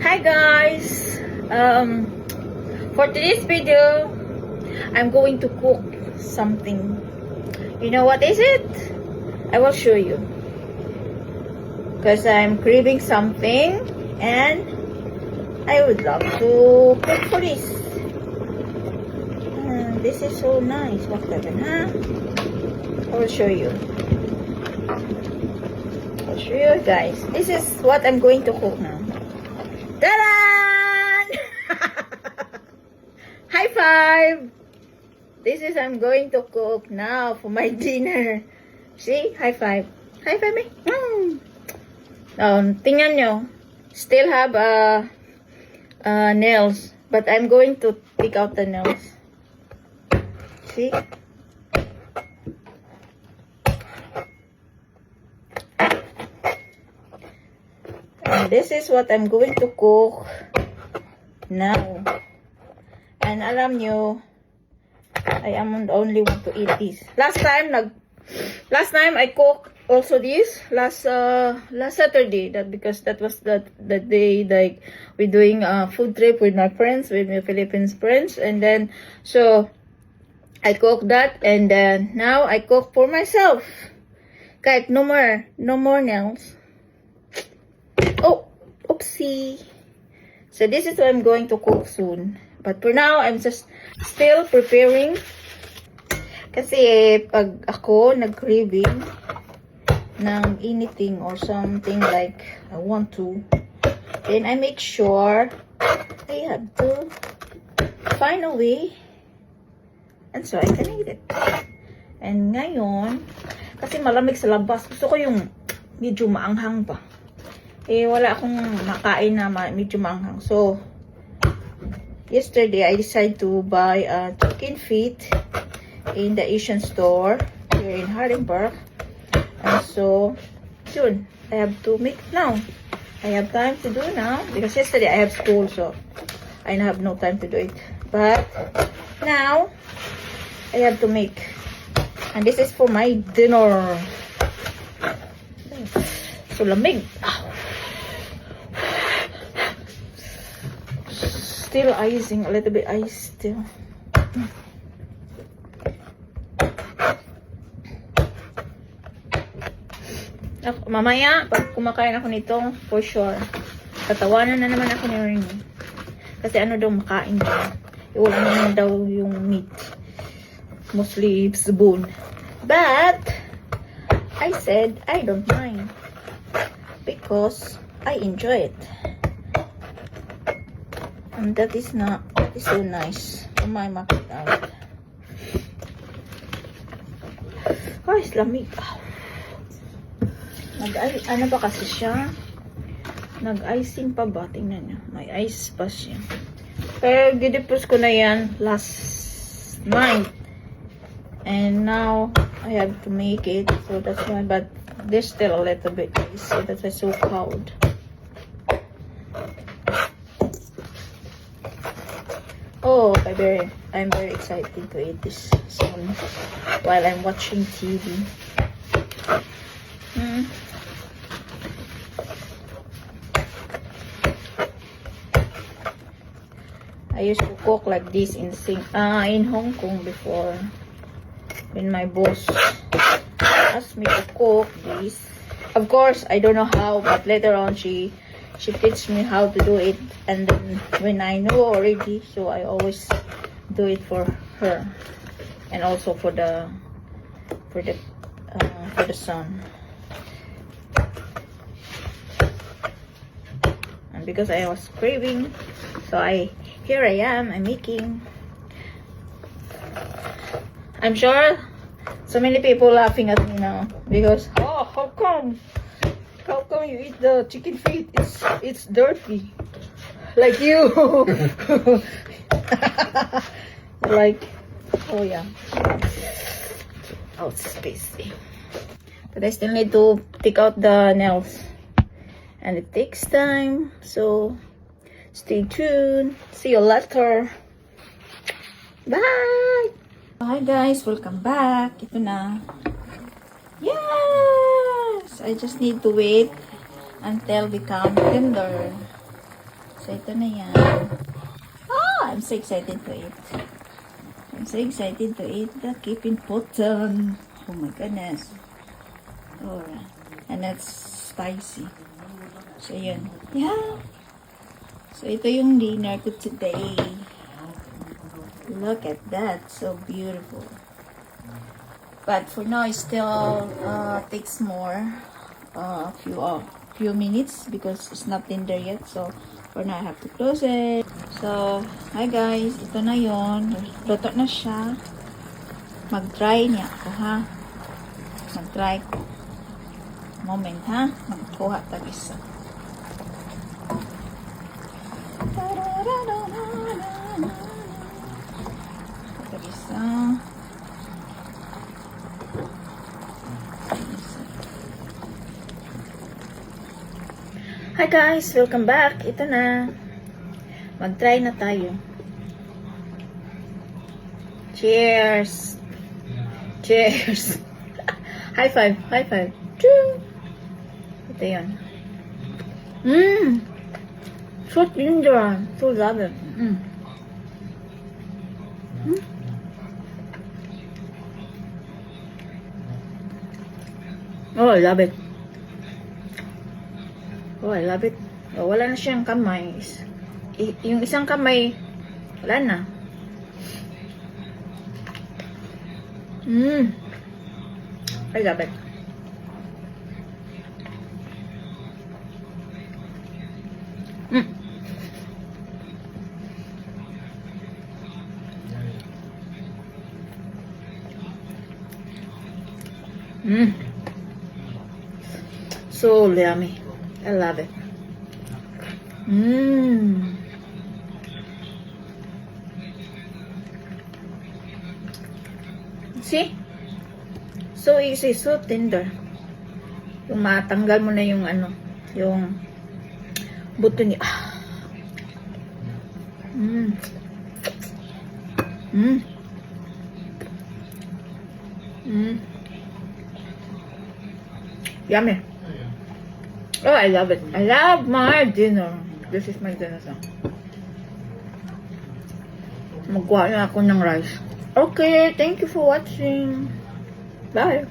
Hi guys! For today's video, I'm going to cook something. You know what is it? I will show you. Because I'm craving something and I would love to cook for this. This is so nice. What huh? I will show you. I'll show you guys. This is what I'm going to cook now. Ta-da! High five! This is I'm going to cook now for my dinner. See? High five. High five me. Tingnan nyo. Still have nails. But I'm going to take out the nails. See? And this is what I'm going to cook now. And alam nyo, I am the only one to eat this. Last time I cooked also this last Saturday. That because that was the day like we're doing a food trip with my friends, with my Philippines friends, and then so I cooked that, and then now I cook for myself. Kahit no more nails. Oh, oopsie. So this is what I'm going to cook soon. But for now, I'm just still preparing. Kasi pag ako nag-craving ng anything or something like I want to, then I make sure I have to find a way and so I can eat it. And ngayon, kasi malamig sa labas, gusto ko yung medyo maanghang pa. Wala akong makain na medyo maanghang. So, yesterday, I decided to buy a chicken feet in the Asian store here in Hardenberg. And so, soon, I have to make it now. I have time to do now because yesterday I have school, so I have no time to do it. But now, I have to make. And this is for my dinner. So, lamig. Still icing, a little bit ice still. Mamaya, pag kumakain ako nito, for sure, tatawanan na naman ako ni Ernie. Kasi ano daw makain daw. Wala naman daw yung meat. Mostly it's bone. But, I said, I don't mind. Because, I enjoy it. And that is so nice. Umay makita. Ay, lamig. Ano ba kasi siya? Nag-icing pa ba? Tingnan nyo. May ice pa siya. Pero gidipos ko na yan last night. And now, I have to make it. So that's why. But there's still a little bit ice. So that's why it's so cold. Oh, I'm very excited to eat this soon while I'm watching TV. I used to cook like this in Hong Kong before when my boss asked me to cook this. Of course, I don't know how, but later on she teach me how to do it, and then when I know already, so I always do it for her, and also for the son. And because I was craving, so here I am. I'm making. I'm sure so many people laughing at me now because how come? How come you eat the chicken feet? It's dirty. Like you. Like, oh yeah. Oh, it's spicy. But I still need to take out the nails. And it takes time. So, stay tuned. See you later. Bye! Hi guys, welcome back. Ito na. Yes! I just need to wait until become tender. So, ito na yan. Oh, I'm so excited to eat. I'm so excited to eat the Kipin Putan. Oh my goodness. Oh, and that's spicy. So, yun. Yeah. So, ito yung dinner ko today. Look at that. So beautiful. But for now, it still takes more. Few minutes because it's not tender yet. So, for now, I have to close it. So, hi guys. Ito na yon. Luto na siya. Mag-try niya ako, ha? Mag-try ko. Moment, ha? Magkuha tag isa. Tag isa. Hi guys! Welcome back! Ito na. Mag-try na tayo. Cheers! Cheers! High five! High five! Choo! Ito yun. So tender. So love it. Oh, I love it. Oh, I love it. Oh, wala na siyang kamay. Yung isang kamay, wala na. I love it. So yummy. I love it. See? So easy, so tender. Yung matanggal mo na yung ano, yung buto niya. Yummy. Oh, I love it. I love my dinner. This is my dinner song. Magkuha na ako ng rice. Okay, thank you for watching. Bye.